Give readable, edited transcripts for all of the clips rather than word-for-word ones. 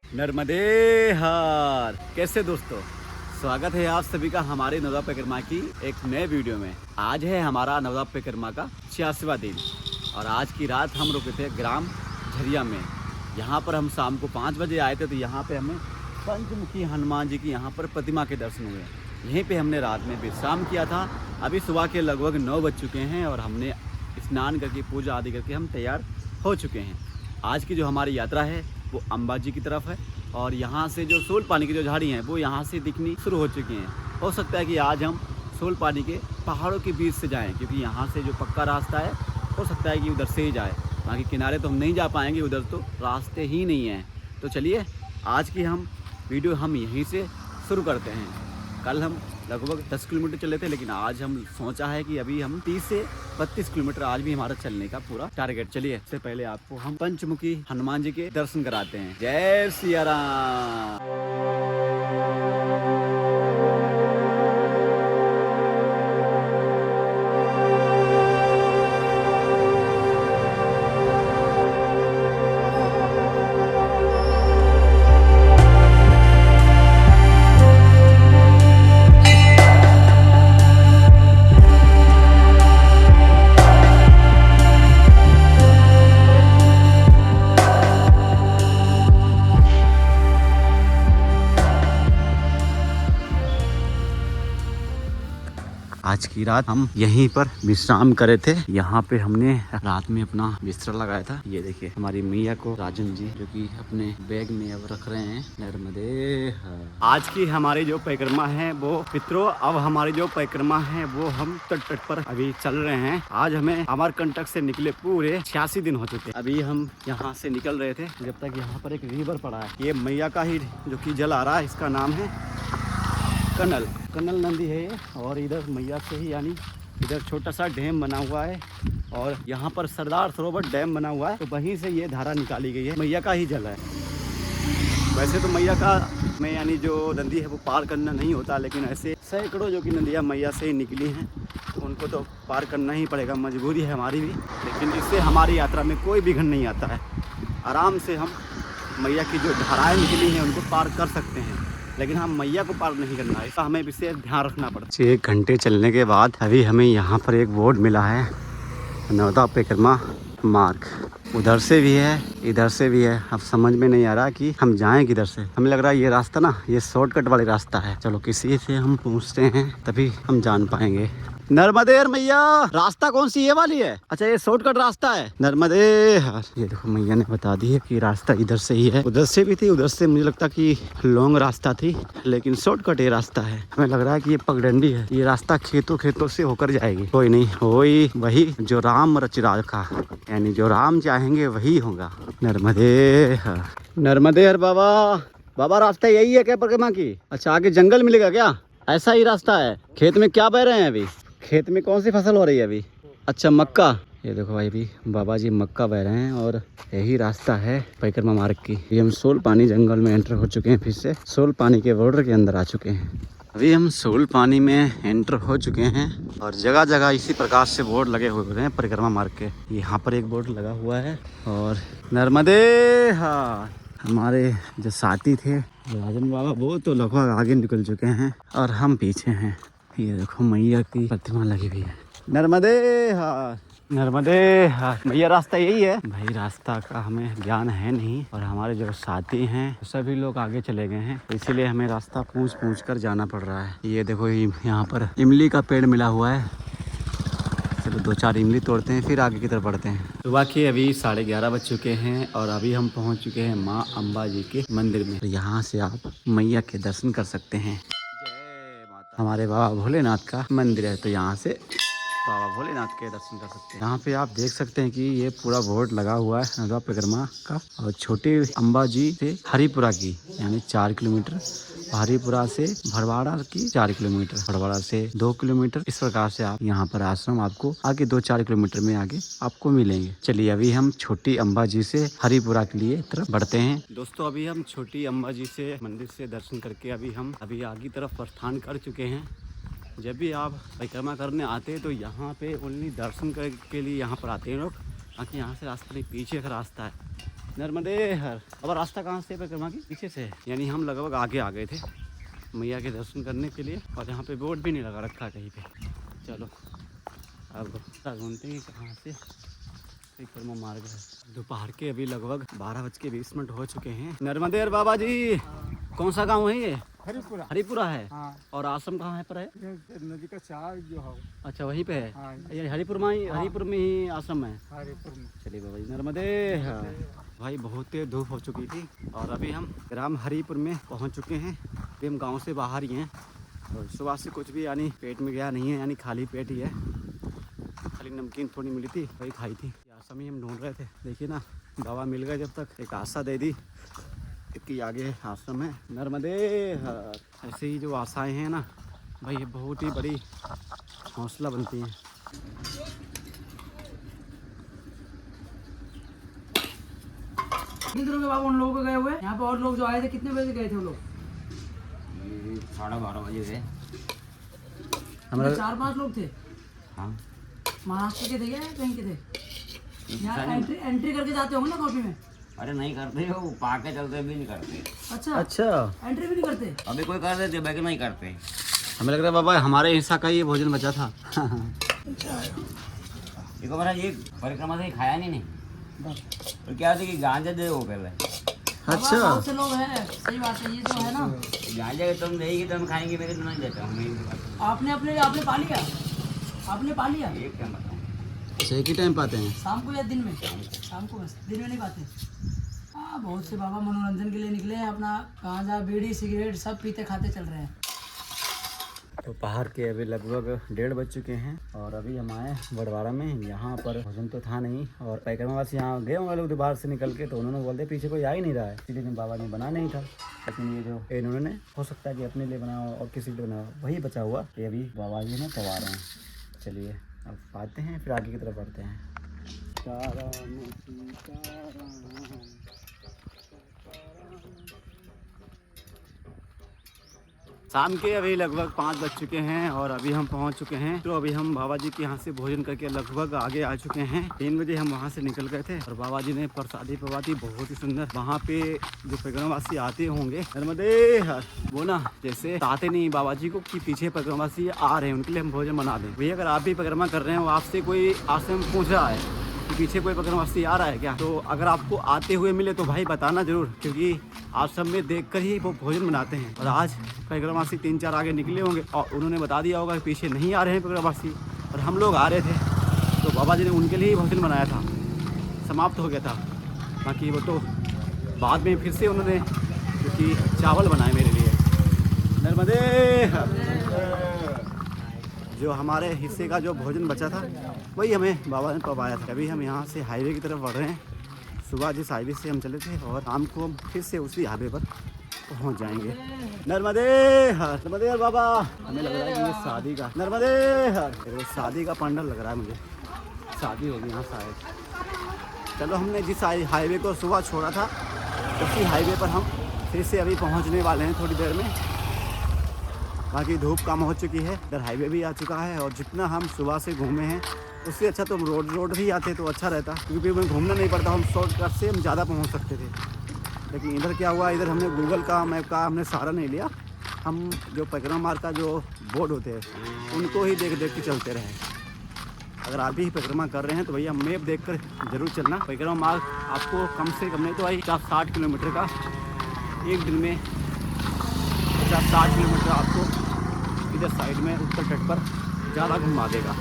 नर्मदे हर। कैसे दोस्तों, स्वागत है आप सभी का हमारे नवदा परिक्रमा की एक नए वीडियो में। आज है हमारा नवदा परिक्रमा का 86वां दिन और आज की रात हम रुके थे ग्राम झरिया में। यहाँ पर हम शाम को 5 बजे आए थे, तो यहाँ पे हमें पंचमुखी हनुमान जी की यहाँ पर प्रतिमा के दर्शन हुए। यहीं पे हमने रात में विश्राम किया था। अभी सुबह के लगभग 9 बज चुके हैं और हमने स्नान करके पूजा आदि करके हम तैयार हो चुके हैं। आज की जो हमारी यात्रा है वो अंबाजी की तरफ है और यहाँ से जो सोल पानी की जो झाड़ी हैं वो यहाँ से दिखनी शुरू हो चुकी हैं। हो सकता है कि आज हम सोल पानी के पहाड़ों के बीच से जाएं, क्योंकि यहाँ से जो पक्का रास्ता है हो सकता है कि उधर से ही जाए। बाकी किनारे तो हम नहीं जा पाएंगे, उधर तो रास्ते ही नहीं हैं। तो चलिए आज की हम वीडियो हम यहीं से शुरू करते हैं। कल हम लगभग 10 किलोमीटर चले थे, लेकिन आज हम सोचा है कि अभी हम 30 से 32 किलोमीटर आज भी हमारा चलने का पूरा टारगेट। चलिए सबसे पहले आपको हम पंचमुखी हनुमान जी के दर्शन कराते हैं। जय सिया राम। आज की रात हम यहीं पर विश्राम करे थे। यहाँ पे हमने रात में अपना बिस्तर लगाया था। ये देखिए हमारी मैया को राजन जी जो कि अपने बैग में अब रख रहे हैं। नर्मदे हर। आज की हमारी जो परिक्रमा है वो पितरों, अब हमारी जो परिक्रमा है वो हम तट पर अभी चल रहे हैं। आज हमें अमरकंटक से निकले पूरे 86 दिन हो चुके। अभी हम यहाँ से निकल रहे थे जब तक यहाँ पर एक रिवर पड़ा है। ये मैया का ही जो कि जल आ रहा है, इसका नाम है कनल नंदी है ये। और इधर मैया से ही यानी इधर छोटा सा डैम बना हुआ है और यहाँ पर सरदार सरोवर डैम बना हुआ है, तो वहीं से ये धारा निकाली गई है। मैया का ही जल है। वैसे तो मैया का में यानी जो नदी है वो पार करना नहीं होता, लेकिन ऐसे सैकड़ों जो कि नदियाँ मैया से ही निकली हैं तो उनको तो पार करना ही पड़ेगा, मजबूरी है हमारी भी। लेकिन इससे हमारी यात्रा में कोई विघ्न नहीं आता है। आराम से हम मैया की जो धाराएँ निकली हैं उनको पार कर सकते हैं, लेकिन हम मैया को पार नहीं करना है, ऐसा हमें विशेष ध्यान रखना पड़ता है। 1 घंटे चलने के बाद अभी हमें यहाँ पर एक बोर्ड मिला है, नवदा परिक्रमा मार्ग। उधर से भी है, इधर से भी है। अब समझ में नहीं आ रहा कि हम जाएं किधर से। हमें लग रहा है ये रास्ता ना, ये शॉर्टकट वाले रास्ता है। चलो किसी से हम पूछते हैं तभी हम जान पाएंगे। नर्मदे मैया, रास्ता कौन सी ये वाली है? अच्छा ये शॉर्टकट रास्ता है। नर्मदे हर। ये देखो मैया ने बता दी है कि रास्ता इधर से ही है। उधर से भी थी, उधर से मुझे लगता कि लॉन्ग रास्ता थी, लेकिन शॉर्टकट ये रास्ता है। हमें लग रहा है कि ये पगडंडी है। ये रास्ता खेतों से होकर जाएगी। कोई नहीं, वही जो राम रच राखा, यानी जो राम चाहेंगे वही होगा। नर्मदे हर। नर्मदे हर बाबा रास्ता यही है क्या परिक्रमा की? अच्छा आगे जंगल मिलेगा क्या? ऐसा ही रास्ता है। खेत में क्या बह रहे हैं अभी? खेत में कौन सी फसल हो रही है अभी? अच्छा मक्का। ये देखो भाई भी बाबा जी मक्का बह रहे हैं और यही रास्ता है परिक्रमा मार्ग की। ये हम सोल पानी जंगल में एंटर हो चुके हैं, फिर से सोल पानी के बॉर्डर के अंदर आ चुके हैं। अभी हम सोल पानी में एंटर हो चुके हैं और जगह जगह इसी प्रकार से बोर्ड लगे हुए हैं परिक्रमा मार्ग के। यहाँ पर एक बोर्ड लगा हुआ है और नर्मदे हर। हमारे जो साथी थे राजन बाबा वो तो लगभग आगे निकल चुके हैं और हम पीछे हैं। ये देखो मैया की प्रतिमा लगी हुई है। नर्मदे हर। नर्मदे हर। भैया रास्ता यही है? भाई रास्ता का हमें ज्ञान है नहीं और हमारे जो साथी हैं सभी लोग आगे चले गए हैं, इसीलिए हमें रास्ता पूछ कर जाना पड़ रहा है। ये देखो यहाँ पर इमली का पेड़ मिला हुआ है। चलो 2-4 इमली तोड़ते हैं फिर आगे की तरफ बढ़ते हैं। सुबह के अभी 11:30 बज चुके हैं और अभी हम पहुँच चुके हैं माँ अम्बा जी के मंदिर में। यहाँ से आप मैया के दर्शन कर सकते हैं। हमारे बाबा भोलेनाथ का मंदिर है, तो यहाँ से बाबा भोलेनाथ के दर्शन कर सकते हैं। यहाँ पे आप देख सकते हैं कि ये पूरा बोर्ड लगा हुआ है नर्मदा परिक्रमा का, और छोटी अंबाजी से हरिपुरा की यानी 4 किलोमीटर, हरिपुरा से भड़वाड़ा की 4 किलोमीटर, भड़वाड़ा से 2 किलोमीटर। इस प्रकार से आप यहाँ पर आश्रम आपको आगे 2-4 किलोमीटर में आगे आपको मिलेंगे। चलिए अभी हम छोटी अंबाजी से हरिपुरा के लिए तरफ बढ़ते हैं। दोस्तों अभी हम छोटी अंबाजी से मंदिर से दर्शन करके अभी आगे तरफ प्रस्थान कर चुके हैं। जब भी आप परिक्रमा करने आते हैं तो यहाँ पे ओनली दर्शन के लिए यहाँ पर आते हैं लोग, बाकी यहाँ से रास्ता नहीं, पीछे का रास्ता है नर्मदे हर। अब रास्ता कहाँ से परिक्रमा की पीछे से है, यानी हम लगभग आगे आ गए थे मैया के दर्शन करने के लिए, और यहाँ पे बोर्ड भी नहीं लगा रखा कहीं पे। चलो अब घूमते हैं कहाँ से परिक्रमा मार्ग है। दोपहर के अभी लगभग 12:20 हो चुके हैं। नर्मदे बाबा जी, कौन सा गाँव है ये? हरिपुरा। हरिपुरा है। हाँ। और आश्रम कहाँ है पर है? नदी का चार जो है। अच्छा वहीं पे है। हाँ। ये हरिपुर में ही आश्रम है। हरिपुर में। चलिए बाबा जी नर्मदे। भाई बहुत तेज धूप हो चुकी थी और अभी हम ग्राम हरिपुर में पहुंच चुके हैं। अभी हम गांव से बाहर ही हैं और सुबह से कुछ भी यानी पेट में गया नहीं है, यानी खाली पेट ही है। खाली नमकीन थोड़ी मिली थी वही खाई थी। आश्रम ही हम ढूंढ रहे थे, देखिए ना दवा मिल गया, जब तक एक आशा दे दी कि आगे आश्रम है नर्मदे। ऐसे ही जो आशाएं हैं ना भाई, ये बहुत ही बड़ी हौसला बनती हैं। कितने दिनों के बाद उन लोगों को गए हुए यहाँ पे? और लोग जो आए थे कितने बजे गए थे वो लोग? 12:30 बजे गए। हमारे 4-5 लोग थे। हाँ। महाराष्ट्र के थे क्या कहीं के थे? यहाँ एंट्री करके जाते होंगे ना कॉपी में? अरे नहीं करते हो, पाके चलते भी नहीं करते। अच्छा एंट्री भी नहीं करते? अभी कोई कर देते, बाकी नहीं करते। हमें लग रहा है बाबा हमारे हिस्सा का ये भोजन बचा था। देखो मेरा ये परिक्रमा से खाया नहीं तो क्या थी कि गांजा दे वो पहले। अच्छा बहुत से लोग हैं, सही बात है, ये तो है ना। गांजा तुम देगी तो हम खाएंगे, मैं तो नहीं देता हूँ। आपने पा लिया? आपने पा लिया? एक क्या बताऊँ, एक ही टाइम पाते हैं, शाम को या दिन में? शाम को, बस दिन में नहीं पाते। हाँ बहुत से बाबा मनोरंजन के लिए निकले हैं, अपना गांजा बीड़ी सिगरेट सब पीते खाते चल रहे हैं। तो दोपहर के अभी लगभग 1:30 बज चुके हैं और अभी हम आए भड़वाड़ा में। यहाँ पर भोजन तो था नहीं और परिक्रमा वासी यहाँ गए होंगे लोग दोपहर से निकल के, तो उन्होंने बोलते पीछे कोई आ ही नहीं रहा है, इसीलिए बाबा ने बना नहीं था। लेकिन ये जो इन्होंने हो सकता है कि अपने लिए बनाओ और किसी लिए बनाओ, वही बचा हुआ ये अभी बाबा जी ने पवा रहे हैं। चलिए अब आते हैं, फिर आगे की तरफ बढ़ते हैं। शाम के अभी लगभग 5 बज चुके हैं और अभी हम पहुंच चुके हैं। तो अभी हम बाबा जी के यहाँ से भोजन करके लगभग आगे आ चुके हैं। 3 बजे हम वहाँ से निकल गए थे और बाबा जी ने प्रसादी पवाती बहुत ही सुंदर। वहाँ पे जो परिक्रमावासी आते होंगे नर्मदे वो ना जैसे आते नहीं बाबा जी को कि पीछे परिक्रमावासी आ रहे हैं, उनके लिए हम भोजन बना दें। भैया अगर आप भी परिक्रमा कर रहे हैं, आपसे कोई आश्रम पूछ रहा है पीछे कोई परिक्रमावासी आ रहा है क्या, तो अगर आपको आते हुए मिले तो भाई बताना जरूर, क्योंकि आश्रम में देखकर ही वो भोजन बनाते हैं। और आज परिक्रमावासी 3-4 आगे निकले होंगे और उन्होंने बता दिया होगा कि पीछे नहीं आ रहे हैं परिक्रमावासी, और हम लोग आ रहे थे तो बाबा जी ने उनके लिए ही भोजन बनाया था, समाप्त हो गया था। बाकी वो तो बाद में फिर से उन्होंने क्योंकि चावल बनाए मेरे लिए। नर्मदे जो हमारे हिस्से का जो भोजन बचा था वही हमें बाबा ने पवाया था। अभी हम यहाँ से हाईवे की तरफ बढ़ रहे हैं। सुबह जिस हाईवे से हम चले थे और शाम को हम फिर से उसी हाईवे पर पहुँच जाएंगे। नर्मदे हर, नर्मदे हर बाबा। हमें लग रहा है कि ये शादी का नर्मदे हर, शादी का पंडल लग रहा है मुझे, शादी होगी यहाँ शायद। चलो हमने जिस हाईवे को सुबह छोड़ा था उसी हाईवे पर हम फिर से अभी पहुँचने वाले हैं थोड़ी देर में। बाकी धूप कम हो चुकी है, इधर हाईवे भी आ चुका है और जितना हम सुबह से घूमे हैं उससे अच्छा तो हम रोड भी आते तो अच्छा रहता, क्योंकि हमें घूमना नहीं पड़ता, हम शॉर्टकट से हम ज़्यादा पहुंच सकते थे। लेकिन इधर क्या हुआ, इधर हमने गूगल का मैप का हमने सहारा नहीं लिया, हम जो परिक्रमा मार्ग का जो बोर्ड होते हैं उनको ही देख देख के चलते रहे। अगर आप भी परिक्रमा कर रहे हैं तो भैया मैप देख कर जरूर चलना। परिक्रमा मार्ग आपको कम से कम नहीं तो भाई 60 किलोमीटर का एक दिन में 50-60 किलोमीटर आपको इधर साइड में उत्तर तट पर ज़्यादा घुमा देगा।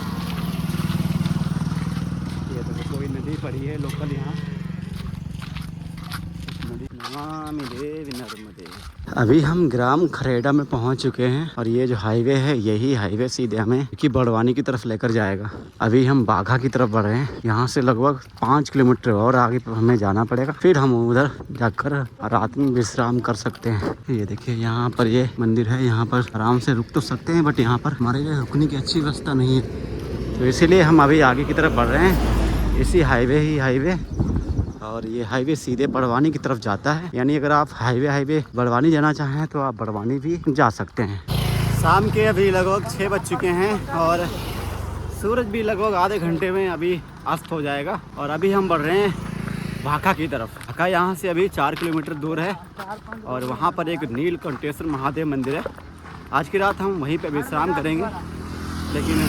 ये तो कोई नदी पड़ी है लोकल, यहाँ नदी नमामि देवी नर्मदे। अभी हम ग्राम खरेड़ा में पहुंच चुके हैं और ये जो हाईवे है यही हाईवे सीधे हमें कि बड़वानी की तरफ लेकर जाएगा। अभी हम बाघा की तरफ बढ़ रहे हैं। यहाँ से लगभग 5 किलोमीटर और आगे हमें जाना पड़ेगा, फिर हम उधर जाकर रात में विश्राम कर सकते हैं। ये देखिए यहाँ पर ये मंदिर है, यहाँ पर आराम से रुक तो सकते हैं, बट यहाँ पर हमारे लिए रुकने की अच्छी व्यवस्था नहीं है, तो इसीलिए हम अभी आगे की तरफ बढ़ रहे हैं। इसी हाईवे और ये हाईवे सीधे बड़वानी की तरफ जाता है। यानी अगर आप हाईवे बड़वानी जाना चाहें तो आप बड़वानी भी जा सकते हैं। शाम के अभी लगभग 6 बज चुके हैं और सूरज भी लगभग आधे घंटे में अभी अस्त हो जाएगा। और अभी हम बढ़ रहे हैं भाका की तरफ। भाका यहाँ से अभी 4 किलोमीटर दूर है और वहाँ पर एक नीलकंठेश्वर महादेव मंदिर है। आज की रात हम वहीं पर विश्राम करेंगे, लेकिन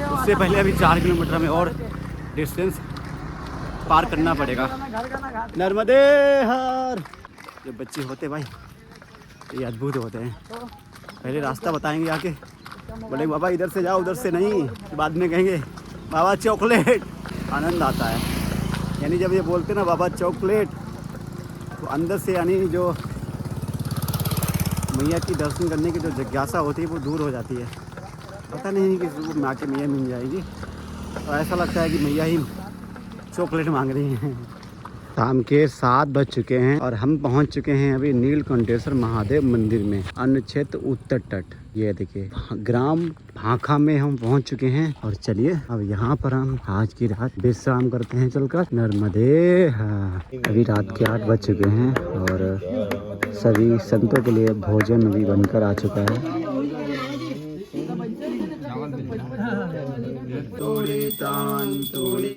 उससे पहले अभी 4 किलोमीटर हमें और डिस्टेंस पार करना पड़ेगा। नर्मदे हर। जो बच्चे होते भाई ये अद्भुत होते हैं, पहले रास्ता बताएंगे आके, बोले बाबा इधर से जाओ उधर से नहीं, बाद में कहेंगे बाबा चॉकलेट। आनंद आता है, यानी जब ये बोलते ना बाबा चॉकलेट, तो अंदर से यानी जो मैया की दर्शन करने की जो जिज्ञासा होती है वो दूर हो जाती है। पता नहीं कि वो आके मैया मिल जाएगी, तो ऐसा लगता है कि मैया ही चॉकलेट मांग रही हैं। शाम के 7 बज चुके हैं और हम पहुंच चुके हैं अभी नीलकंठेश्वर महादेव मंदिर में, अन्न क्षेत्र उत्तर तट। ये देखिए ग्राम भाका में हम पहुंच चुके हैं और चलिए अब यहाँ पर हम आज की रात विश्राम करते हैं चलकर। नर्मदे। अभी रात के 8 बज चुके हैं और सभी संतों के लिए भोजन अभी बनकर आ चुका है। तोड़ी तान तोड़ी